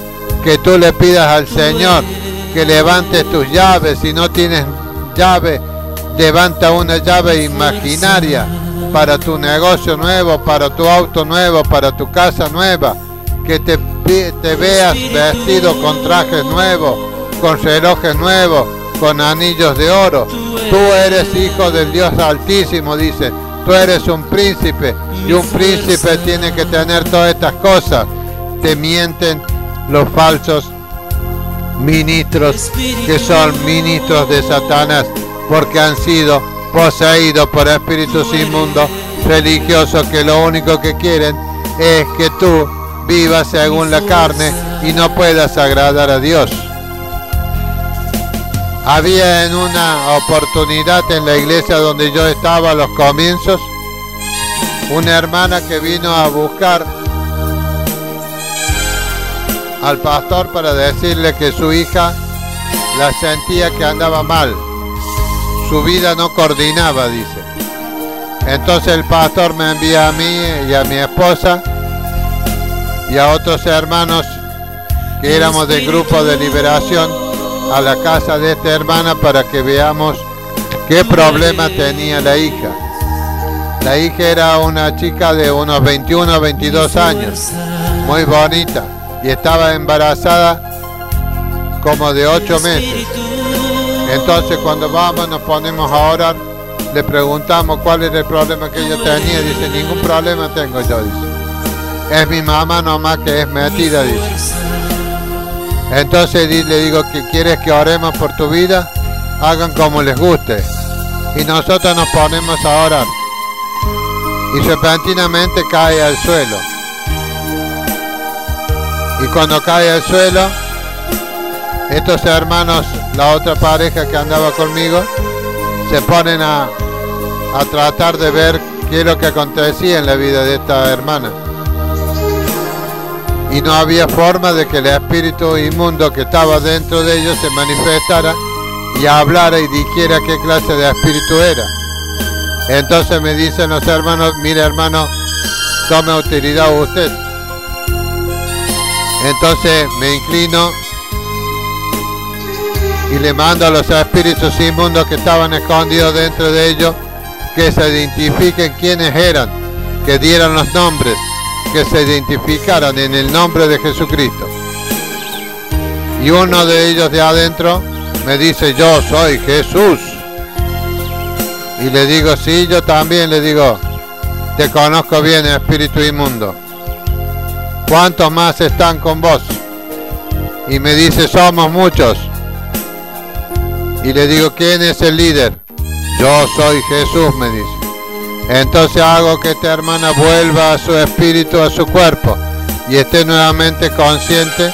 que tú le pidas al Señor que levantes tus llaves. Si no tienes llave, levanta una llave imaginaria para tu negocio nuevo, para tu auto nuevo, para tu casa nueva, que te veas vestido con trajes nuevos, con relojes nuevos, con anillos de oro. Tú eres hijo del Dios Altísimo, dice. Tú eres un príncipe y un príncipe tiene que tener todas estas cosas. Te mienten los falsos ministros que son ministros de Satanás, porque han sido poseídos por espíritus inmundos religiosos que lo único que quieren es que tú vivas según la carne y no puedas agradar a Dios. Había en una oportunidad en la iglesia donde yo estaba a los comienzos, una hermana que vino a buscar al pastor para decirle que su hija la sentía que andaba mal. Su vida no coordinaba, dice. Entonces el pastor me envía a mí y a mi esposa y a otros hermanos que éramos del grupo de liberación a la casa de esta hermana para que veamos qué problema tenía la hija. La hija era una chica de unos 21 o 22 años, muy bonita, y estaba embarazada como de 8 meses. Entonces cuando vamos, nos ponemos a orar, le preguntamos cuál era el problema que ella tenía. Dice, ningún problema tengo yo, dice. Es mi mamá nomás que es metida, dice. Entonces le digo, que quieres que oremos por tu vida, hagan como les guste. Y nosotros nos ponemos a orar. Y repentinamente cae al suelo. Y cuando cae al suelo, estos hermanos, la otra pareja que andaba conmigo, se ponen a tratar de ver qué es lo que acontecía en la vida de esta hermana. Y no había forma de que el espíritu inmundo que estaba dentro de ellos se manifestara y hablara y dijera qué clase de espíritu era. Entonces me dicen los hermanos, mire hermano, tome autoridad usted. Entonces me inclino y le mando a los espíritus inmundos que estaban escondidos dentro de ellos que se identifiquen quiénes eran, que dieran los nombres, que se identificaran en el nombre de Jesucristo. Y uno de ellos de adentro me dice, yo soy Jesús. Y le digo, sí, yo también, le digo, te conozco bien, espíritu inmundo. ¿Cuántos más están con vos? Y me dice, somos muchos. Y le digo, ¿quién es el líder? Yo soy Jesús, me dice. Entonces hago que esta hermana vuelva a su espíritu, a su cuerpo, y esté nuevamente consciente,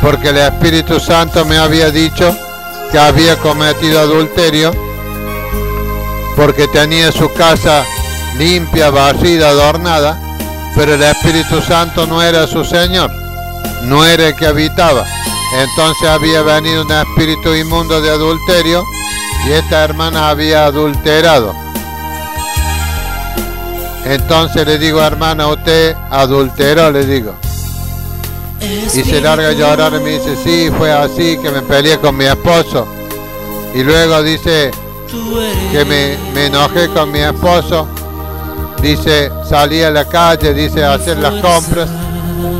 porque el Espíritu Santo me había dicho que había cometido adulterio, porque tenía su casa limpia, barrida, adornada, pero el Espíritu Santo no era su Señor, no era el que habitaba. Entonces había venido un espíritu inmundo de adulterio y esta hermana había adulterado. Entonces le digo, hermana, usted adulteró, le digo. Y se larga a llorar y me dice, sí, fue así, que me peleé con mi esposo. Y luego dice que me enojé con mi esposo. Dice, salí a la calle, dice, a hacer las compras.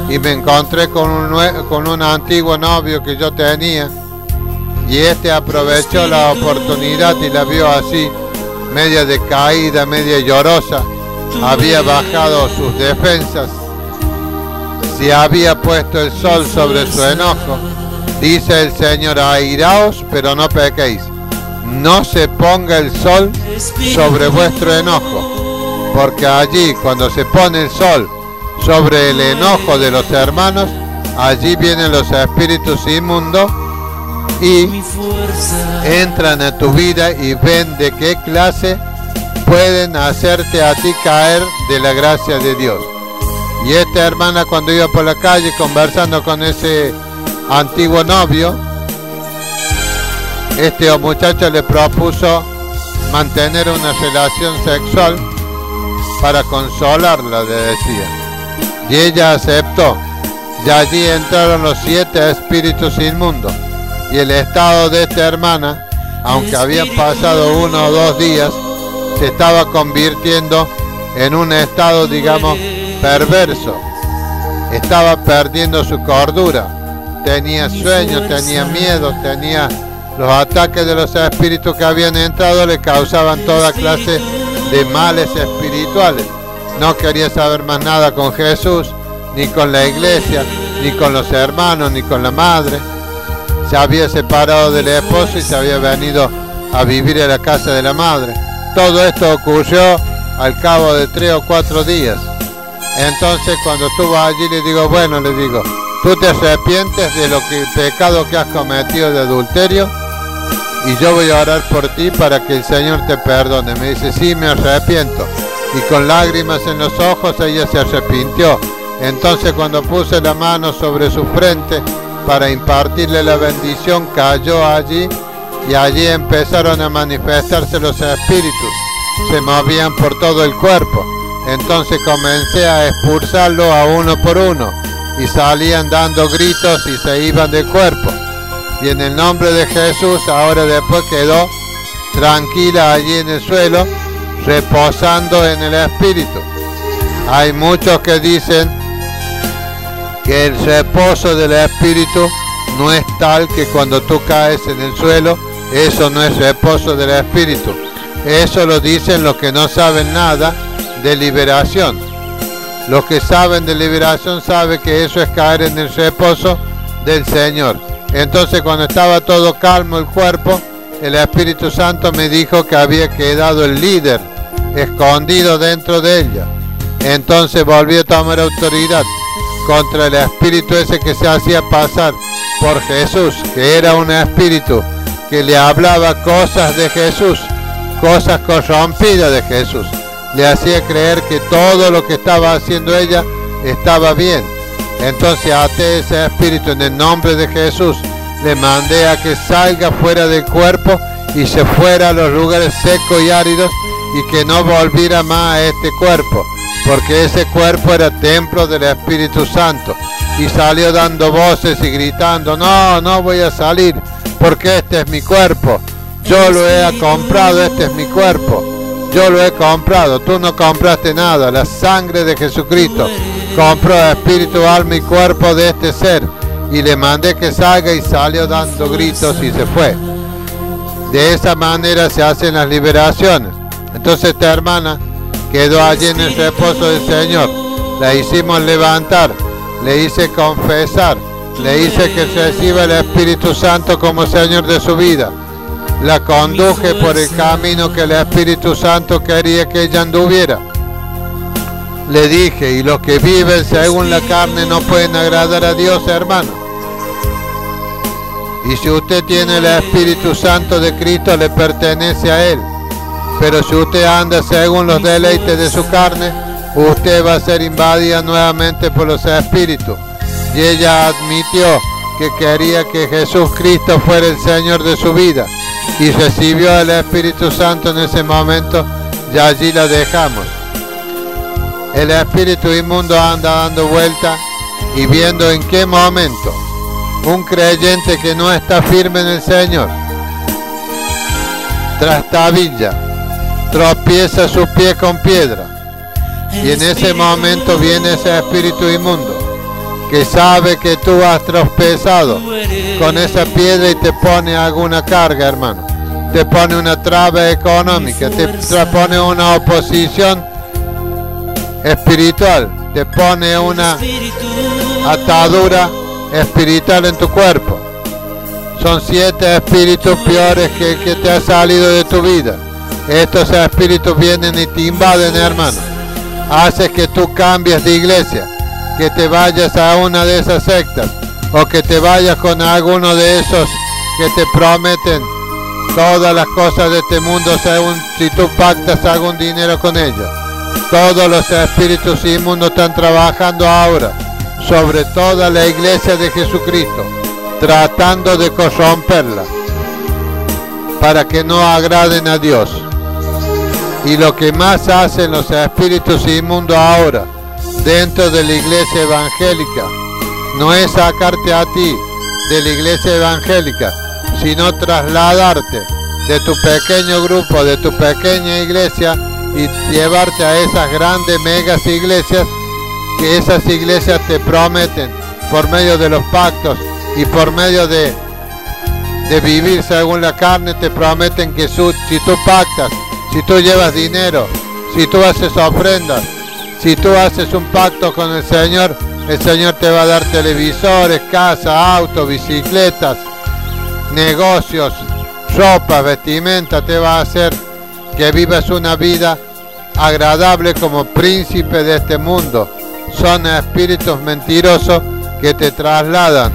Y me encontré con un antiguo novio que yo tenía. Y este aprovechó la oportunidad y la vio así, media decaída, media llorosa. Había bajado sus defensas. Se había puesto el sol sobre su enojo. Dice el Señor, airaos, pero no pequéis. No se ponga el sol sobre vuestro enojo. Porque allí, cuando se pone el sol sobre el enojo de los hermanos, allí vienen los espíritus inmundos y entran a tu vida y ven de qué clase pueden hacerte a ti caer de la gracia de Dios. Y esta hermana, cuando iba por la calle conversando con ese antiguo novio, este muchacho le propuso mantener una relación sexual para consolarla, le decía. Y ella aceptó. Y allí entraron los 7 espíritus inmundos. Y el estado de esta hermana, aunque habían pasado 1 o 2 días, se estaba convirtiendo en un estado, digamos, perverso. Estaba perdiendo su cordura. Tenía sueños, tenía miedo, tenía los ataques de los espíritus que habían entrado, le causaban toda clase de males espirituales. No quería saber más nada con Jesús, ni con la iglesia, ni con los hermanos, ni con la madre. Se había separado del esposo y se había venido a vivir en la casa de la madre. Todo esto ocurrió al cabo de 3 o 4 días. Entonces cuando estuvo allí le digo, bueno, le digo, ¿tú te arrepientes de el pecado que has cometido de adulterio? Y yo voy a orar por ti para que el Señor te perdone. Me dice, sí, me arrepiento. Y con lágrimas en los ojos ella se arrepintió Entonces cuando puse la mano sobre su frente para impartirle la bendición, cayó allí y allí empezaron a manifestarse los espíritus. Se movían por todo el cuerpo. Entonces comencé a expulsarlo a uno por uno y salían dando gritos y se iban del cuerpo. Y en el nombre de Jesús, ahora después quedó tranquila allí en el suelo, reposando en el espíritu. Hay muchos que dicen que el reposo del espíritu no es tal que cuando tú caes en el suelo, eso no es reposo del espíritu. Eso lo dicen los que no saben nada de liberación. Los que saben de liberación saben que eso es caer en el reposo del Señor. Entonces cuando estaba todo calmo el cuerpo, el Espíritu Santo me dijo que había quedado el líder escondido dentro de ella. Entonces volví a tomar autoridad contra el espíritu ese que se hacía pasar por Jesús, que era un espíritu que le hablaba cosas de Jesús, cosas corrompidas de Jesús. Le hacía creer que todo lo que estaba haciendo ella estaba bien. Entonces até ese espíritu en el nombre de Jesús. Le mandé a que salga fuera del cuerpo y se fuera a los lugares secos y áridos y que no volviera más a este cuerpo, porque ese cuerpo era templo del Espíritu Santo. Y salió dando voces y gritando: no, no voy a salir, porque este es mi cuerpo. Yo lo he comprado, este es mi cuerpo. Yo lo he comprado, tú no compraste nada. La sangre de Jesucristo compró espíritu, alma y cuerpo de este ser. Y le mandé que salga y salió dando gritos y se fue. De esa manera se hacen las liberaciones. Entonces esta hermana quedó allí en el reposo del Señor. La hicimos levantar, le hice confesar, le hice que reciba el Espíritu Santo como Señor de su vida. La conduje por el camino que el Espíritu Santo quería que ella anduviera. Le dije: y los que viven según la carne no pueden agradar a Dios, hermano. Y si usted tiene el Espíritu Santo de Cristo, le pertenece a Él. Pero si usted anda según los deleites de su carne, usted va a ser invadida nuevamente por los espíritus. Y ella admitió que quería que Jesús Cristo fuera el Señor de su vida. Y recibió el Espíritu Santo en ese momento, y allí la dejamos. El espíritu inmundo anda dando vuelta y viendo en qué momento un creyente que no está firme en el Señor trastabilla, tropieza sus pies con piedra. Y en ese momento viene ese espíritu inmundo que sabe que tú has tropezado con esa piedra y te pone alguna carga, hermano. Te pone una traba económica, te pone una oposición espiritual, te pone una atadura espiritual en tu cuerpo. Son 7 espíritus peores que el que te ha salido de tu vida. Estos espíritus vienen y te invaden, hermano. Haces que tú cambies de iglesia, que te vayas a una de esas sectas, o que te vayas con alguno de esos que te prometen todas las cosas de este mundo según si tú pactas algún dinero con ellos. Todos los espíritus inmundos están trabajando ahora sobre toda la iglesia de Jesucristo, tratando de corromperla para que no agraden a Dios. Y lo que más hacen los espíritus inmundos ahora dentro de la iglesia evangélica no es sacarte a ti de la iglesia evangélica, sino trasladarte de tu pequeño grupo, de tu pequeña iglesia, y llevarte a esas grandes megas iglesias, que esas iglesias te prometen por medio de los pactos y por medio de vivir según la carne. Te prometen que si tú pactas, si tú llevas dinero, si tú haces ofrendas, si tú haces un pacto con el Señor te va a dar televisores, casa, autos, bicicletas, negocios, ropa, vestimenta. Te va a hacer que vivas una vida agradable como príncipe de este mundo. Son espíritus mentirosos que te trasladan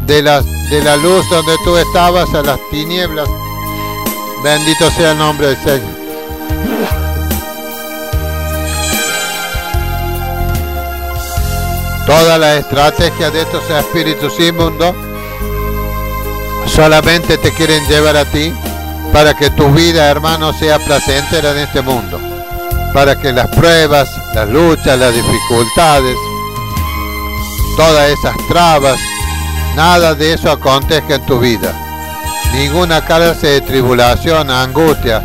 de la luz donde tú estabas a las tinieblas. Bendito sea el nombre del Señor. Todas las estrategias de estos espíritus inmundos solamente te quieren llevar a ti para que tu vida, hermano, sea placentera en este mundo. Para que las pruebas, las luchas, las dificultades, todas esas trabas, nada de eso acontezca en tu vida. Ninguna clase de tribulación, angustia,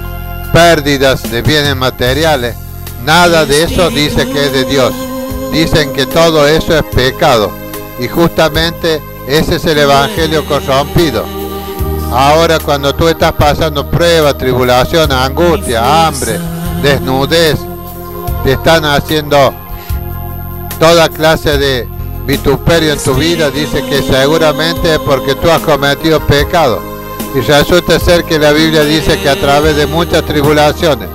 pérdidas de bienes materiales, nada de eso dice que es de Dios. Dicen que todo eso es pecado. Y justamente ese es el evangelio corrompido. Ahora cuando tú estás pasando pruebas, tribulación, angustia, hambre, desnudez, te están haciendo toda clase de vituperio en tu vida, dice que seguramente es porque tú has cometido pecado. Y resulta ser que la Biblia dice que a través de muchas tribulaciones,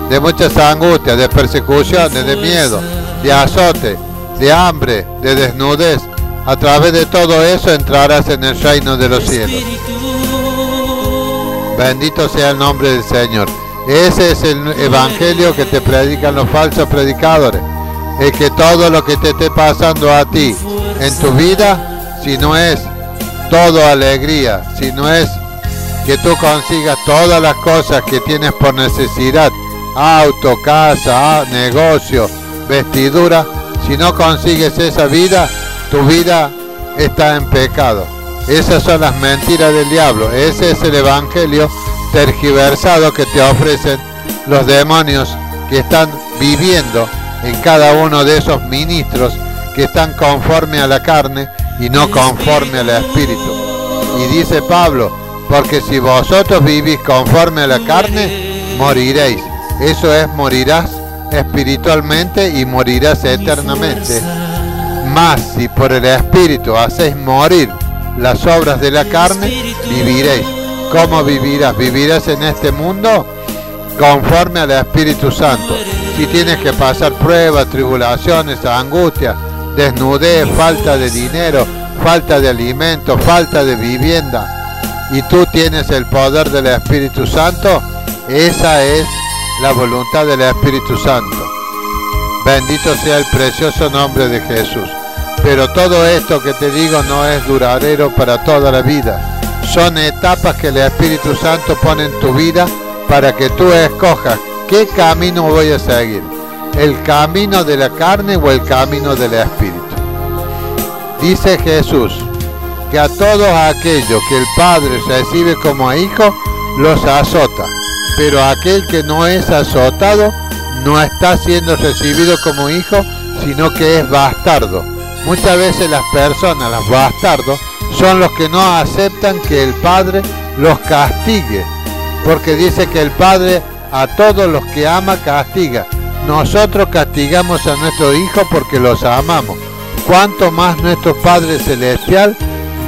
de muchas angustias, de persecuciones, de miedo, de azote, de hambre, de desnudez, a través de todo eso entrarás en el reino de los cielos. Bendito sea el nombre del Señor. Ese es el evangelio que te predican los falsos predicadores. Es que todo lo que te esté pasando a ti en tu vida, si no es todo alegría, si no es que tú consigas todas las cosas que tienes por necesidad, auto, casa, negocio, vestidura, si no consigues esa vida, tu vida está en pecado. Esas son las mentiras del diablo. Ese es el evangelio tergiversado que te ofrecen los demonios que están viviendo en cada uno de esos ministros que están conforme a la carne y no conforme al espíritu. Y dice Pablo, porque si vosotros vivís conforme a la carne, moriréis. Eso es, morirás espiritualmente y morirás eternamente. Mas si por el espíritu hacéis morir las obras de la carne, viviréis. ¿Cómo vivirás? Vivirás en este mundo conforme al Espíritu Santo. Si tienes que pasar pruebas, tribulaciones, angustias, desnudez, falta de dinero, falta de alimento, falta de vivienda, y tú tienes el poder del Espíritu Santo, esa es la voluntad del Espíritu Santo. Bendito sea el precioso nombre de Jesús. Pero todo esto que te digo no es duradero para toda la vida. Son etapas que el Espíritu Santo pone en tu vida para que tú escojas qué camino voy a seguir. ¿El camino de la carne o el camino del Espíritu? Dice Jesús que a todos aquellos que el Padre recibe como a hijo, los azota. Pero aquel que no es azotado, no está siendo recibido como hijo, sino que es bastardo. Muchas veces las personas, los bastardos, son los que no aceptan que el Padre los castigue, porque dice que el Padre a todos los que ama castiga. Nosotros castigamos a nuestros hijos porque los amamos. ¿Cuánto más nuestro Padre Celestial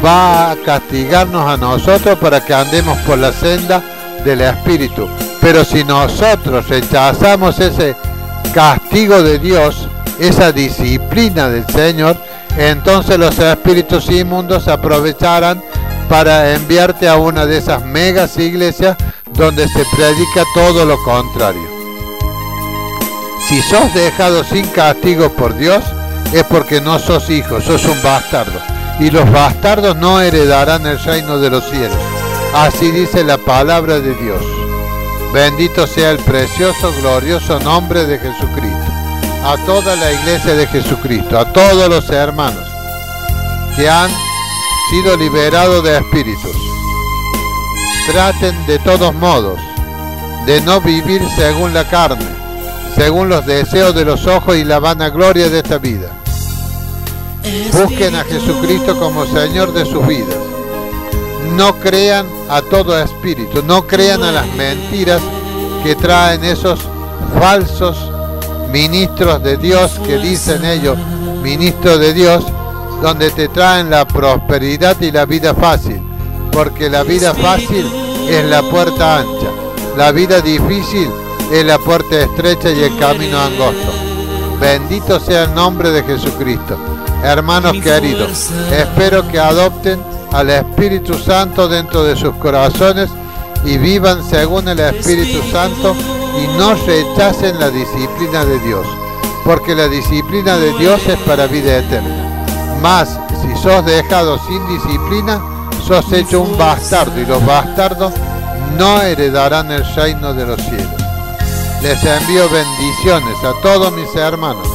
va a castigarnos a nosotros para que andemos por la senda del Espíritu? Pero si nosotros rechazamos ese castigo de Dios, esa disciplina del Señor, entonces los espíritus inmundos aprovecharán para enviarte a una de esas megas iglesias donde se predica todo lo contrario. Si sos dejado sin castigo por Dios, es porque no sos hijo, sos un bastardo. Y los bastardos no heredarán el reino de los cielos. Así dice la palabra de Dios. Bendito sea el precioso, glorioso nombre de Jesucristo. A toda la iglesia de Jesucristo, a todos los hermanos que han sido liberados de espíritus, traten de todos modos de no vivir según la carne, según los deseos de los ojos y la vanagloria de esta vida. Busquen a Jesucristo como Señor de sus vidas. No crean a todo espíritu, no crean a las mentiras que traen esos falsos ministros de Dios, que dicen ellos ministros de Dios, donde te traen la prosperidad y la vida fácil, porque la vida fácil es la puerta ancha, la vida difícil es la puerta estrecha y el camino angosto. Bendito sea el nombre de Jesucristo. Hermanos queridos, espero que adopten al Espíritu Santo dentro de sus corazones y vivan según el Espíritu Santo y no rechacen la disciplina de Dios, porque la disciplina de Dios es para vida eterna. Mas, si sos dejado sin disciplina, sos hecho un bastardo, y los bastardos no heredarán el reino de los cielos. Les envío bendiciones a todos mis hermanos.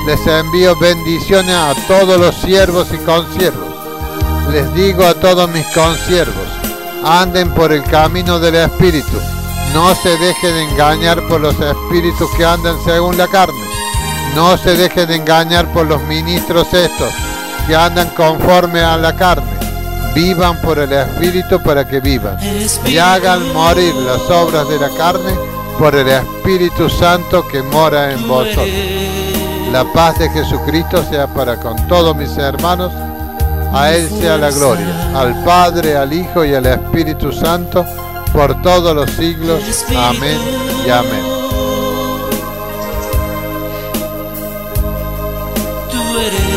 Les envío bendiciones a todos los siervos y consiervos. Les digo a todos mis consiervos, anden por el camino del Espíritu. No se dejen engañar por los espíritus que andan según la carne. No se dejen engañar por los ministros estos, que andan conforme a la carne. Vivan por el Espíritu para que vivan. Y hagan morir las obras de la carne por el Espíritu Santo que mora en vosotros. La paz de Jesucristo sea para con todos mis hermanos. A Él sea la gloria, al Padre, al Hijo y al Espíritu Santo, por todos los siglos. Amén y amén. Tú eres